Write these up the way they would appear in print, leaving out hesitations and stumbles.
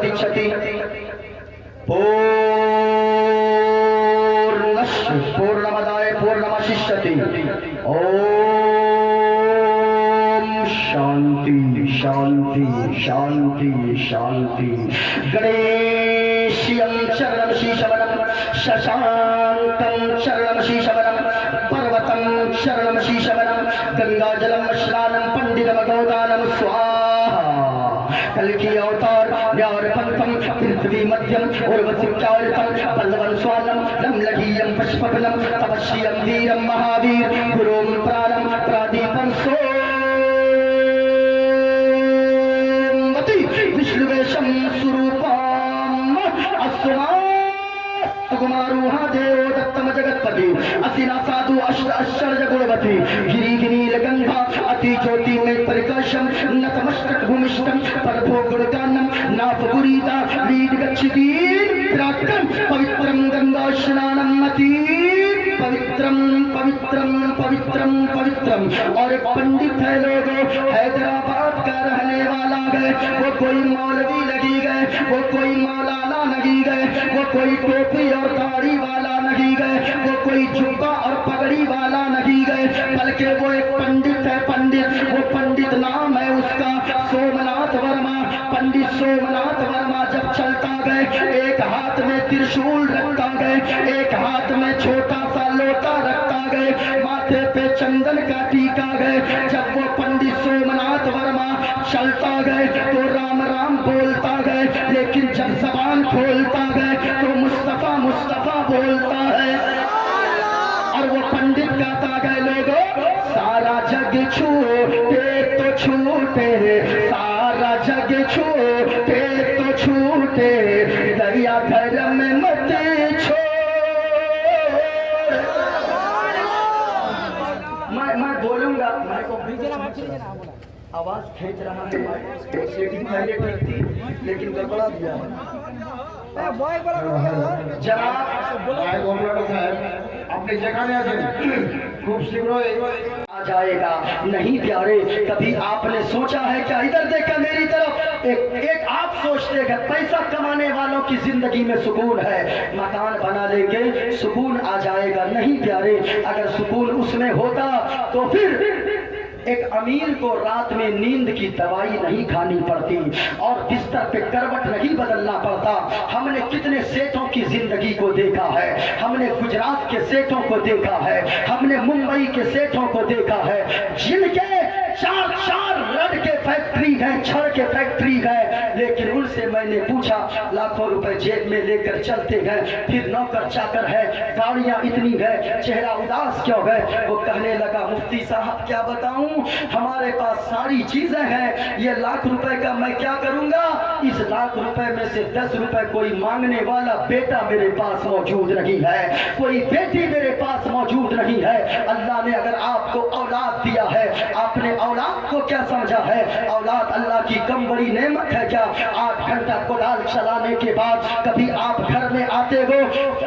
प्रतीक्षति पूर्णस्य पूर्णमदाय पूर्णमवशिष्यति। ओम शांति शांति शांति शांति। गणेशयं चरणं शीशवनं शशांकं चरणं शीशवनं पर्वतं चरणं शीशवनं गंगाजलं स्नानं पंडितमगौदानं स्वाहा। कल की अवतार न्यार पंथम पृथ्वी मध्यम उर्वशिचारितम पल्लवन स्वानम लमलहीयम पुष्पफलम तपस्यम वीरम महावीर गुरुम प्राणम प्रादीपम सोमति विष्णुवेशम स्वरूपम अस्मा सुकुमारूहा देवो दत्तम जगत्पति असिना साधु अष्ट आश्चर्य गुणवती गिरी गिनील गंगा अति ज्योति में प्रकाशम नतमस्तक भूमिष्ठम परभो गुणगानम नाफगुरीता लीड गच्छति प्राक्तम पवित्रम गंगा स्नानम अति पवित्रम पवित्रम पवित्रम पवित्रम। और एक पंडित है लोगो हैदराबाद का रहने वाला है, वो कोई मौलवी लगी गए, वो कोई मौलाना लगी गए, वो कोई टोपी और दाढ़ी वाला नहीं गए, वो कोई जुब्बा और पगड़ी वाला नहीं गए, बल्कि वो एक पंडित है। पंडित वो पंडित नाम है उसका सोमनाथ वर्मा। पंडित सोमनाथ वर्मा जब चलता गए एक हाथ में त्रिशूल रखता गए, एक हाथ में छोटा सा लोटा रखता गए, माथे पे चंदन का टीका गए। जब वो पंडित सोमनाथ वर्मा चलता गए तो राम राम बोलता गए, लेकिन जब जबान खोलता गए तो मुस्तफा मुस्तफा बोलता है। और वो पंडित कहता गए लोगों सारा जग छूटे तो छूटे, सारा जग छूटे तो छूटे, दरिया धर्म में मत छोड़। मैं बोलूंगा, आवाज खींच रहा है, सेटिंग पहले ठीक थी लेकिन गड़बड़ा दिया है। जनाब अपनी जगह में खूब शीघ्र आ जाएगा। नहीं प्यारे, कभी आपने सोचा है क्या? इधर देखा मेरी तरफ, एक आप सोचते हैं पैसा कमाने वालों की जिंदगी में सुकून है, मकान बना लेंगे सुकून आ जाएगा। नहीं प्यारे, अगर सुकून उसमें होता तो फिर एक अमीर को रात में नींद की दवाई नहीं खानी पड़ती और बिस्तर पे करवट नहीं बदलना पड़ता। हमने कितने सेठों की जिंदगी को देखा है, हमने गुजरात के सेठों को देखा है, हमने मुंबई के सेठों को देखा है, जिनके चार चार रड के फैक्ट्री है, छड़ के फैक्ट्री है, लेकिन उनसे मैंने पूछा लाखों रुपए जेब में लेकर चलते हैं, फिर नौकर चाकर है, गाड़ियां इतनी है, चेहरा उदास क्यों है? वो कहने लगा मुफ्ती साहब क्या बताऊं, हमारे पास सारी चीजें हैं, ये लाख रुपए का मैं क्या करूंगा? इस लाख रुपए में से 10 रुपए कोई मांगने वाला बेटा मेरे पास मौजूद नहीं है, कोई बेटी मेरे पास मौजूद नहीं है। अल्लाह ने अगर आपको औलाद दिया है, आपने औलाद को क्या समझा है? औलाद अल्लाह की कम बड़ी नेमत है क्या? 8 घंटा कोदाल चलाने के बाद कभी आप घर में आते हो,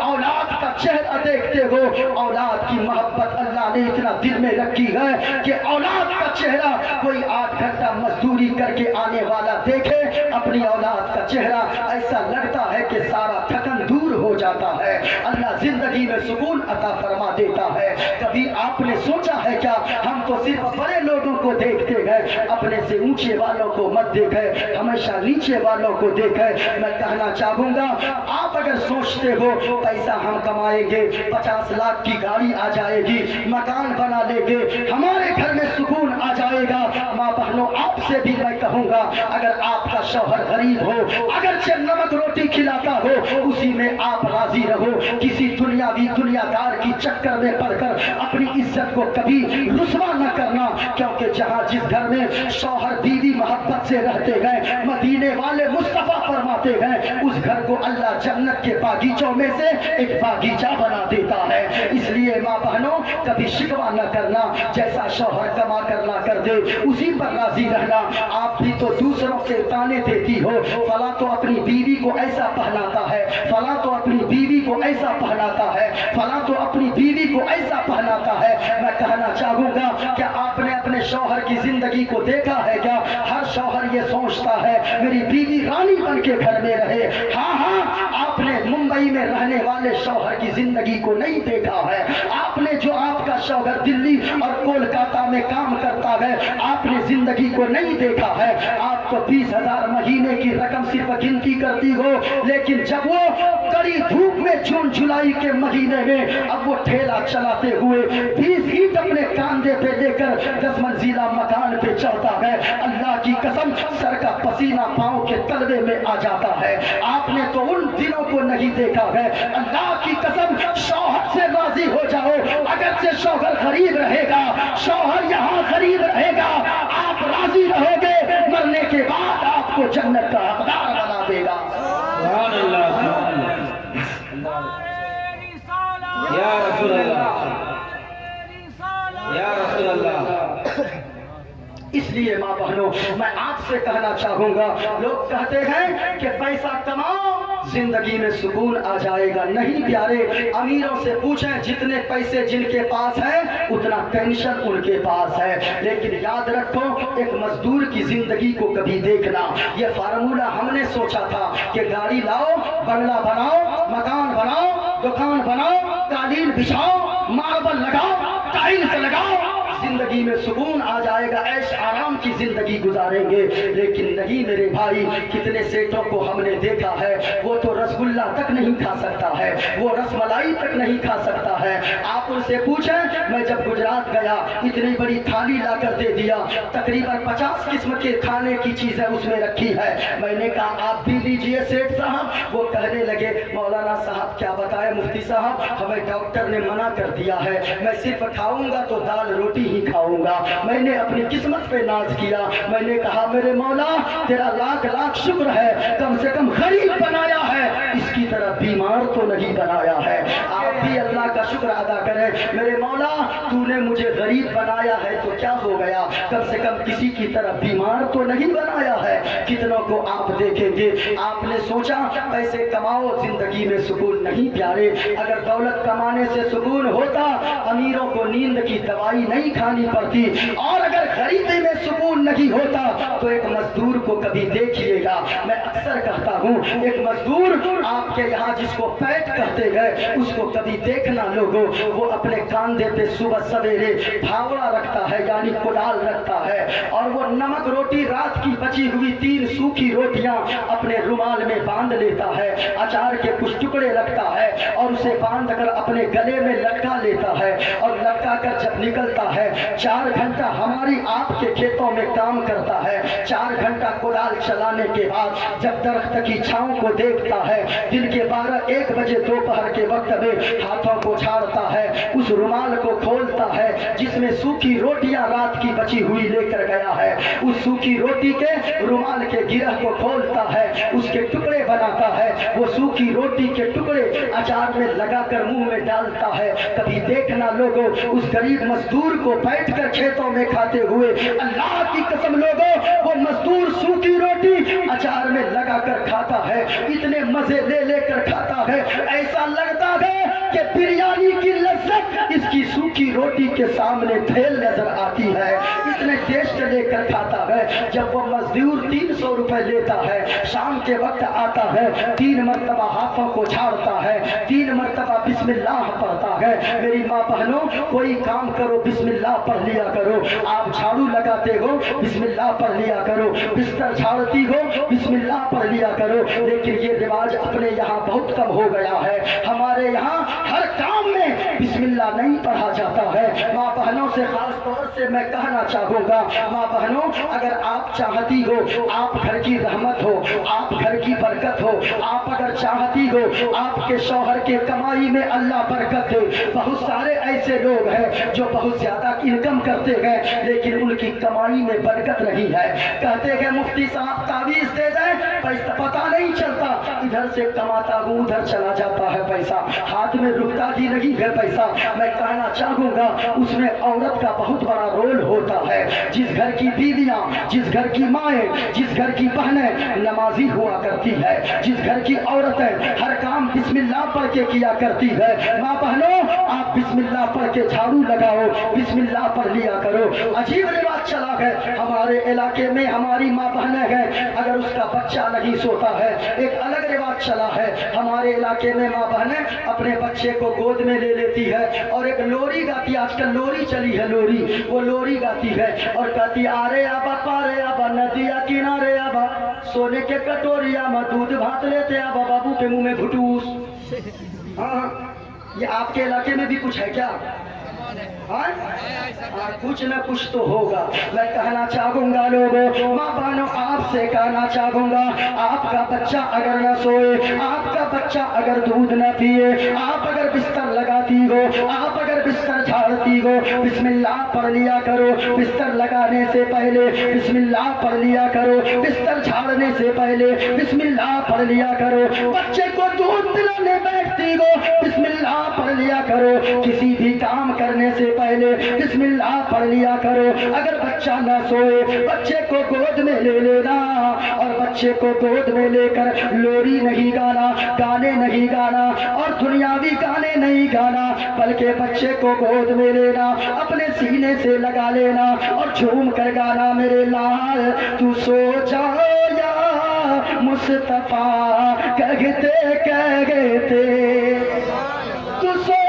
औलाद का चेहरा देखते हो, औलाद की मोहब्बत अल्लाह ने इतना दिल में रखी है कि औलाद का चेहरा कोई 8 घंटा मजदूरी करके आने वाला देखे, अपनी औलाद का चेहरा ऐसा लगता है कि सारा थकन दूर हो जाता है। अल्लाह जिंदगी में सुकून अता फरमा देता है। कभी आपने सोचा है क्या? हम तो सिर्फ बड़े लोगों को देखते हैं, अपने से ऊंचे वालों को मत देखें, हमेशा नीचे वालों को देखें। मैं कहना चाहूंगा, आप अगर सोचते हो पैसा हम कमाएंगे, 50 लाख की गाड़ी आ जाएगी, मकान बना लेंगे, हमारे घर में सुकून आ जाएगा, माँ बहनों आपसे भी मैं कहूंगा, अगर आपका शौहर गरीब हो, अगर नमक रोटी खिलाता हो, उसी में आप राजी रहो। किसी दुनियादार की चक्कर में पड़कर अपनी इज्जत को कभी रुसवा न करना, क्योंकि जहाँ जिस घर में शौहर बीवी मोहब्बत से रहते हैं, मदीने वाले मुस्तफा फरमाते हैं, उस घर को अल्लाह जन्नत के बागीचों में से एक बागीचा बना देता है। इसलिए माँ बहनों कभी शिकवा न करना, जैसा शौहर कमा करना कर दे उसी पर राजी रहना। आप भी तो दूसरों के ताने देती हो, फला तो अपनी बीवी को ऐसा पहनाता है, फला तो अपनी बीवी को ऐसा पहनाता है, फला तो अपनी बीवी को ऐसा पहनाता है। मैं कहना चाहूंगा, क्या आपने अपने शौहर की जिंदगी को देखा है क्या? हर शौहर ये सोचता है मेरी बीवी रानी बन के घर में रहे। हाँ हाँ, आपने मुंबई में रहने वाले शौहर की जिंदगी को नहीं देखा है। आपने जो आपका शौहर दिल्ली और कोलकाता में काम करता है, आपने जिंदगी को नहीं देखा है। आप तो 20,000 महीने की रकम सिर्फ गिनती करती हो, लेकिन जब वो कड़ी धूप में जून जुलाई के महीने में अब वो ठेला चलाते हुए 20 ईंट अपने कांधे पे लेकर 10 मंजिला मकान पे चढ़ता है, अल्लाह की कसम सर का पसीना पांव के तलवे में आ जाता है। आपने तो उन दिनों को नहीं देखा है। अल्लाह की कसम शौहर से राजी हो जाओ, अगर से शौहर गरीब रहेगा, शौहर यहाँ गरीब रहेगा, आप राजी रहोगे, मरने के बाद आपको जन्नत का हकदार बना देगा। सुभान अल्लाह, सुभान अल्लाह। या रसूल अल्लाह, या रसूल अल्लाह। इसलिए माँ बहनों, मैं आपसे कहना चाहूंगा, लोग कहते हैं कि पैसा कमाओ जिंदगी में सुकून आ जाएगा। नहीं प्यारे, अमीरों से पूछें, जितने पैसे जिनके पास है उतना टेंशन उनके पास है। लेकिन याद रखो, एक मजदूर की जिंदगी को कभी देखना। ये फार्मूला हमने सोचा था कि गाड़ी लाओ, बंगला बनाओ, मकान बनाओ, दुकान बनाओ, कालीन बिछाओ, मार्बल लगाओ, टाइल्स लगाओ, जिंदगी में सुकून आ जाएगा, ऐश आराम की जिंदगी गुजारेंगे। लेकिन नहीं मेरे भाई, कितने सेठों को हमने देखा है, वो तो रसगुल्ला तक नहीं खा सकता है, वो रसमलाई तक नहीं खा सकता है। आप उनसे पूछें, मैं जब गुजरात गया इतनी बड़ी थाली ला कर दे दिया, तकरीबन 50 किस्म के खाने की चीजें उसमें रखी है। मैंने कहा आप भी लीजिए सेठ साहब। वो कहने लगे, मौलाना साहब क्या बताए मुफ्ती साहब, हमें डॉक्टर ने मना कर दिया है, मैं सिर्फ खाऊंगा तो दाल रोटी ही खाऊंगा। मैंने अपनी किस्मत पे नाज किया। मैंने कहा मेरे मौला तेरा लाख लाख शुक्र है, कम से कम गरीब बनाया है, इसकी तरह बीमार तो नहीं बनाया है। आप भी अल्लाह का शुक्र अदा करें, मेरे मौला तूने मुझे गरीब बनाया है तो क्या हो गया, कम से कम किसी की तरह बीमार तो नहीं बनाया है। कितनों को आप देखेंगे, आपने सोचा पैसे कमाओ जिंदगी में सुकून। नहीं प्यारे, अगर दौलत कमाने से सुकून होता, अमीरों को नींद की दवाई नहीं खानी पड़ती, और अगर गरीबी में सुकून नहीं होता तो एक मजदूर को कभी देखिएगा। मैं अक्सर कहता हूँ, एक मजदूर आपके यहाँ जिसको पैट कहते हैं, उसको कभी देखना लोगों, वो अपने कांधे पे सुबह सवेरे फावड़ा रखता है, यानी कुदाल रखता है, और वो नमक रोटी रात की बची हुई 3 सूखी रोटियां अपने रुमाल में बांध लेता है, अचार के कुछ टुकड़े रखता है और उसे बांध कर अपने गले में लटका लेता है, और लटका कर जब निकलता है 4 घंटा हमारी आपके खेतों में काम करता है। 4 घंटा कुदाल चलाने के बाद जब दरख्त की छांव को देखता है, दिन के 12-1 बजे दोपहर के वक्त में हाथों को झाड़ता है, उस रुमाल को खोलता है जिसमें सूखी रोटियां रात की बची हुई लेकर गया है, उस सूखी रोटी के रुमाल के गिरह को खोलता है, उसके टुकड़े बनाता है, वो सूखी रोटी के टुकड़े अचार में लगाकर मुंह में डालता है। कभी देखना लोगों, उस गरीब मजदूर को बैठकर खेतों में खाते हुए, अल्लाह की कसम लोगों, वो मजदूर सूखी रोटी अचार में लगाकर खाता है, इतने मजे ले लेकर खाता है, ऐसा लगता है कि बिरयानी की लज्जत इसकी सूखी रोटी के सामने फेल नजर आती है, इतने टेस्ट लेकर खाता है। जब वो मजदूर 300 रुपए लेता है, शाम के वक्त आता है, 3 मरतबा हाथों को झाड़ता है, 3 मरतबा बिस्मिल्लाह पढ़ता है। मेरी माँ बहनों, कोई काम करो बिस्मिल्लाह पढ़ लिया करो, आप झाड़ू लगाते हो बिस्मिल्लाह पढ़ लिया करो, बिस्तर झाड़ती हो बिस्मिल्लाह पढ़ लिया करो। लेकिन ये रिवाज अपने यहाँ बहुत कम हो गया है, हमारे यहाँ हर काम में बिस्मिल्लाह नहीं पढ़ा जाता है। माँ बहनों से खास तौर से मैं कहना चाहूँगा, माँ बहनों अगर आप चाहती हो आप घर की रहमत हो, आप घर की बरकत हो, आप अगर चाहती हो आपके शौहर के कमाई में अल्लाह बरकत दे। बहुत सारे ऐसे लोग हैं जो बहुत ज्यादा इनकम करते हैं लेकिन उनकी कमाई में बरकत नहीं है, कहते हैं मुफ्ती साहब तावीज दे दें, पैसा पता नहीं चलता, इधर से कमाता हूँ उधर चला जाता है पैसा, हाथ में रुकता ही नहीं है पैसा। मैं कहना चाहूँगा उसमें औरत का बहुत बड़ा रोल होता है। है। जिस घर की बीवियां, जिस घर की माएँ, जिस घर की बहनें नमाजी हुआ करती है, जिस घर की औरतें हर काम बिस्मिल्लाह पढ़ के किया करती है, माँ बहनों आप बिस्मिल्लाह पढ़ के झाड़ू लगाओ, बिस्मिल्लाह पढ़ लिया करो। अजीब रिवाज चला है हमारे इलाके में, हमारी माँ बहनें हैं, अगर उसका बच्चा नहीं सोता है, एक अलग रिवाज चला है हमारे इलाके में, माँ बहनें अपने बच्चे को गोद में ले लेती है और एक लोरी गाती है, आजकल लोरी चली है, लोरी, वो लोरी गाती है और कहती आरे आबा पारे आबा नदिया किनारे आबा सोने के कटोरिया में दूध भात लेते आबा बाबू के मुंह में घुटूस। हाँ, ये आपके इलाके में भी कुछ है क्या? कुछ न कुछ तो होगा। मैं कहना चाहूंगा लोगों, माँ बहनों आपसे कहना चाहूंगा, आपका बच्चा अगर न सोए, आपका बच्चा अगर दूध न पिए, आप अगर बिस्तर लगाती हो, आप अगर बिस्तर झाड़ती हो, बिस्मिल्लाह पढ़ लिया करो। बिस्तर लगाने से पहले बिस्मिल्लाह पढ़ लिया करो, बिस्तर झाड़ने से पहले बिस्मिल्लाह पढ़ लिया करो। बच्चे को दूध पिलाने बैठती हो, बिस्मिल्लाह पढ़ लिया करो। किसी भी काम करने से पहले बिस्मिल्लाह पढ़ लिया करो। अगर बच्चा ना सोए, बच्चे को गोद में ले लेना और बच्चे को गोद में लेकर लोरी नहीं गाना, गाने नहीं गाना और दुनियावी गाने नहीं गाना, बल्कि बच्चे को गोद में लेना, अपने सीने से लगा लेना और झूम कर गाना, मेरे लाल तू सो जाया मुस्तफा कहते कहते, तू सो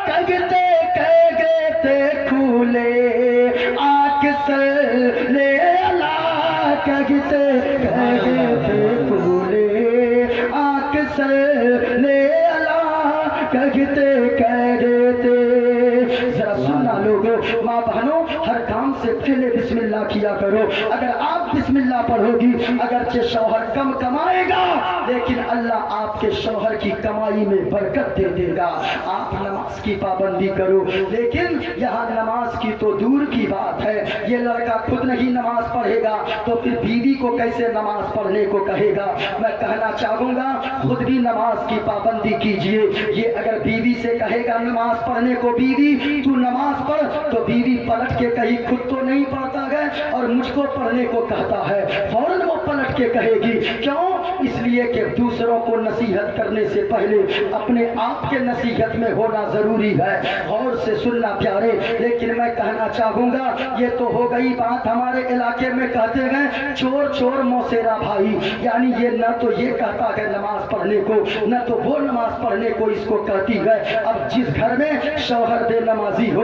कहते कहते खुले आँख से ले अला, कहते कहते खुले आँख से ले अला, कहते कहते। जरा सुनना लोगों, माँ बहनों हर काम से पहले बिस्मिल्लाह किया करो। अगर आप बिस्मिल्लाह पढ़ोगी, अगरचे शौहर कम कमाएगा लेकिन अल्लाह आपके शौहर की कमाई में बरकत दे देगा। आप नमाज की पाबंदी करो, लेकिन यहाँ नमाज की तो दूर की बात है, ये लड़का खुद नहीं नमाज पढ़ेगा तो फिर बीवी को कैसे नमाज पढ़ने को कहेगा। मैं कहना चाहूँगा खुद भी नमाज की पाबंदी कीजिए। ये अगर बीवी से कहेगा नमाज पढ़ने को, बीवी तू नमाज पढ़, तो बीवी पलट के कहीं खुद तो नहीं पढ़ता है और मुझको पढ़ने को कहता है, फौरन वो पलट के कहेगी। क्यों? इसलिए कि दूसरों को नसीहत करने से पहले अपने आप के नसीहत में होना जरूरी है। गौर से सुनना प्यारे, लेकिन मैं कहना चाहूंगा ये तो हो गई बात, हमारे इलाके में कहते हैं चोर चोर मौसेरा भाई, यानी ये न तो ये कहता है नमाज पढ़ने को, न तो वो नमाज पढ़ने को इसको कहती है। अब जिस घर में शौहर बेनमाजी हो,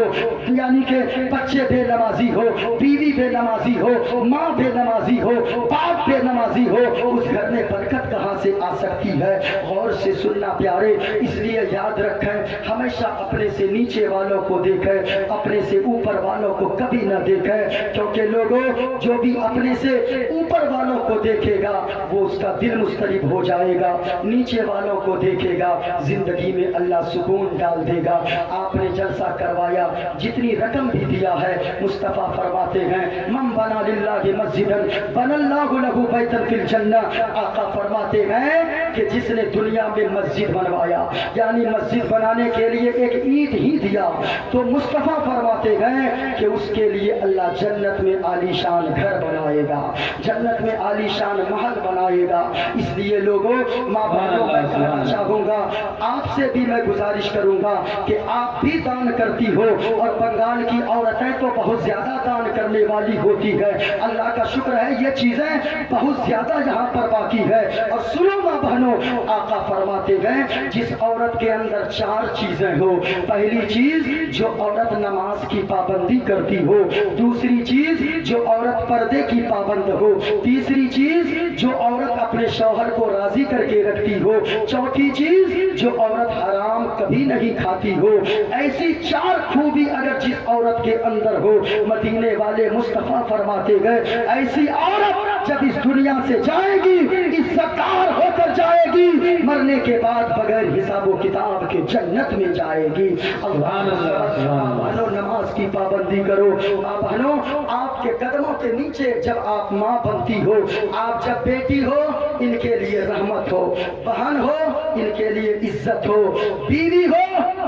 यानी कि बच्चे बेनमाजी हो, बीवी बेनमाजी हो, माँ बेनमाजी हो, बाप बेनमाजी हो, उस घर में बरकत कहाँ से आ सकती है? गौर से सुनना प्यारे, इसलिए याद रखें हमेशा अपने से नीचे वालों को देखें, अपने से ऊपर वालों को कभी न देखें, क्योंकि लोगों जो भी अपने से ऊपर वालों को देखेगा वो उसका दिल मुस्तरिब हो जाएगा, नीचे वालों को देखेगा जिंदगी में अल्लाह सुकून डाल देगा। आपने जलसा करवाया, जितनी रकम भी दिया है, मुस्तफ़ा फरमाते हैं मन बना लिल्लाहि मस्जिदन बनल्लाहु लहु बैतन फिल जन्नह। आका फरमाते हैं कि जिसने दुनिया में मस्जिद बनवाया, यानी मस्जिद बनाने के लिए एक ईंट ही दिया, तो मुस्तफ़ा फरमाते हैं कि उसके लिए अल्लाह जन्नत में आलीशान घर बनाएगा, जन्नत में आलीशान महल बनाएगा। इसलिए लोगों, माँ बहनों, मैं कहना चाहूँगा, आपसे भी मैं गुजारिश करूँगा कि आप भी दान करती हो, और बंगाल की औरतें तो बहुत ज़्यादा दान करने वाली होती है। अल्लाह का शुक्र है ये चीज़ें बहुत ज़्यादा यहाँ पर बाकी है। और सुनो माँ बहनों, आका फरमाते हैं जिस औरत के अंदर 4 चीज़ें हो, पहली चीज़ जो औरत नमाज की पाबंदी करती हो, दूसरी चीज़ जो औरत पर्दे की पाबंद हो, तीसरी चीज़ जो औरत अपने शौहर को राजी करके रखती हो, चौथी चीज़ जो औरत हराम कभी नहीं खाती हो। ऐसी 4 खूबी अगर जिस औरत के अंदर हो, मदीने वाले मुस्तफ़ा फरमाते गए ऐसी औरत जब इस दुनिया से जाएगी इज्जतदार होकर जाएगी, मरने के बाद बगैर हिसाब व किताब के जन्नत में जाएगी। अल्लाह बहनों नमाज की पाबंदी करो। माँ बहनों, आपके कदमों के नीचे जब आप माँ बनती हो, आप जब बेटी हो, इनके लिए रहमत हो, बहन हो, इनके लिए इज्जत हो, बीवी हो,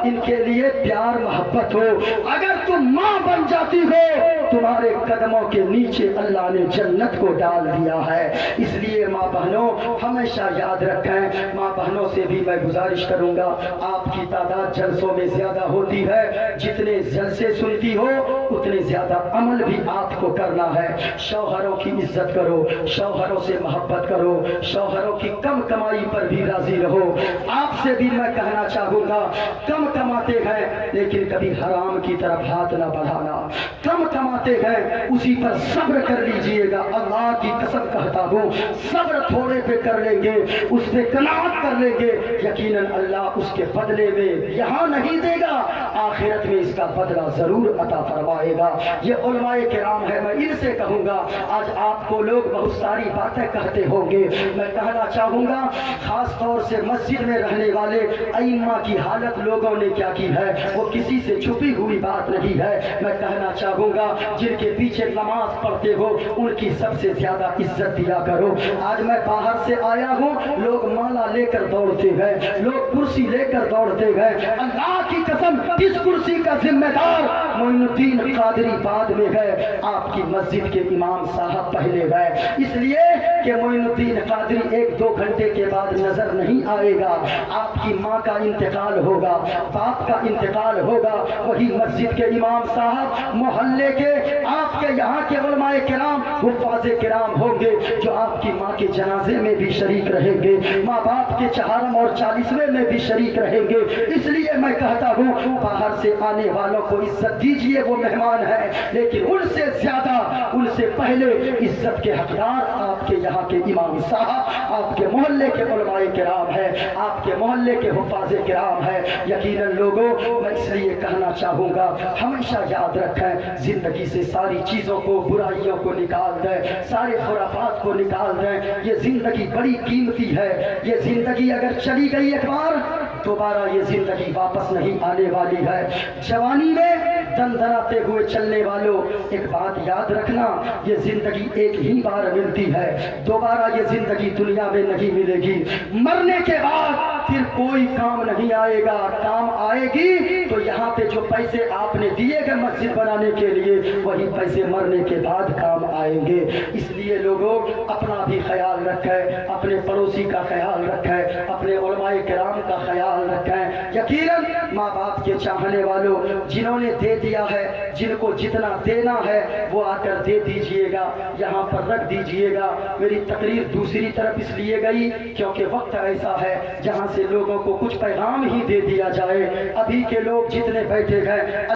इनके लिए प्यार मोहब्बत हो। अगर तुम माँ बन जाती हो, तुम्हारे कदमों के नीचे अल्लाह ने जन्नत को डाल दिया है। इसलिए माँ बहनों हमेशा याद रखें। माँ बहनों से भी मैं गुजारिश करूंगा, आपकी तादाद जलसों में ज्यादा होती है, जितने जलसे सुनती हो उतने ज्यादा अमल भी आपको करना है। शौहरों की इज्जत करो, शौहरों से मोहब्बत करो, शौहरों की कम कमाई पर भी राजी रहो। आपसे भी मैं कहना चाहूंगा, कम कमाते हैं लेकिन कभी हराम की तरफ हाथ न बढ़ाना। कम कमाते हैं उसी पर सब्र कर लीजिएगा। अल्लाह की कसम कहता हूँ, सब्र थोड़े पे कर लेंगे, उस पे कनात कर लेंगे, यकीनन अल्लाह उसके बदले में यहाँ नहीं देगा, आखिरत में इसका बदला जरूर अता फरमाएगा। ये उलमाए किराम है, मैं इनसे कहूँगा। आज आपको लोग बहुत सारी बातें कहते होंगे, मैं कहना चाहूँगा खास तौर से मस्जिद में रहने वाले अइम्मा की हालत लोगों ने क्या की है, वो किसी से छुपी हुई बात नहीं है। मैं कहना चाहूँगा जिनके पीछे नमाज पढ़ते हो उनकी सबसे ज्यादा इज्जत दिया करो। आज मैं बाहर से आया हूँ, लोग माला लेकर दौड़ते हैं, लोग कुर्सी लेकर दौड़ते हैं। अल्लाह की कसम, इस कुर्सी का जिम्मेदार मोइनुद्दीन कादरी बाद में है, आपकी मस्जिद के इमाम साहब पहले गए। इसलिए कि मोइनुद्दीन कादरी 1-2 घंटे के बाद नजर नहीं आएगा। आपकी माँ का इंतकाल होगा, बाप का इंतकाल होगा, वही मस्जिद के इमाम साहब, मोहल्ले के आपके यहाँ के उलमाए किराम, हुफ्फाज़े किराम होंगे जो आपकी माँ के जनाजे में भी शरीक रहेंगे, माँ बाप के चहारम और 40वें में भी शरीक रहेंगे। इसलिए मैं कहता हूँ बाहर से आने वालों को इज्जत दीजिए, वो मेहमान है, लेकिन उनसे ज्यादा, उनसे पहले इज्जत के हकदार आपके यहाँ के इमाम साहब, आपके मोहल्ले के उलमाए किराम है, आपके मोहल्ले के हुफ्फाज़े किराम है। यकीनन लोगों, मैं इसलिए कहना चाहूँगा हमेशा याद रखें, जिंदगी से सारी चीज़ों को, बुराइयों को निकाल दें, सारे खुराफात को निकाल दें। ये जिंदगी बड़ी कीमती है, ये जिंदगी अगर चली गई एक बार, दोबारा ये जिंदगी वापस नहीं आने वाली है। जवानी में दनदनाते हुए चलने वालों, एक बात याद रखना, ये जिंदगी एक ही बार मिलती है, दोबारा ये जिंदगी दुनिया में नहीं मिलेगी। मरने के बाद फिर कोई काम नहीं आएगा। काम आएगी तो यहाँ पे जो पैसे आपने दिए गए मस्जिद बनाने के लिए, वही पैसे मरने के बाद काम आएंगे। इसलिए लोगों, अपना भी ख्याल रखें, अपने पड़ोसी का ख्याल रखें, अपने उलमाए किराम का ख्याल रखें। यकीनन माँ बाप के चाहने वालों, जिन्होंने दे दिया है, जिनको जितना देना है वो आकर दे दीजिएगा, यहाँ पर रख दीजिएगा। मेरी तकरीर दूसरी तरफ इसलिए गई क्योंकि वक्त ऐसा है जहाँ से लोगों को कुछ पैगाम ही दे दिया जाए। अभी के लोग जितने बैठे हैं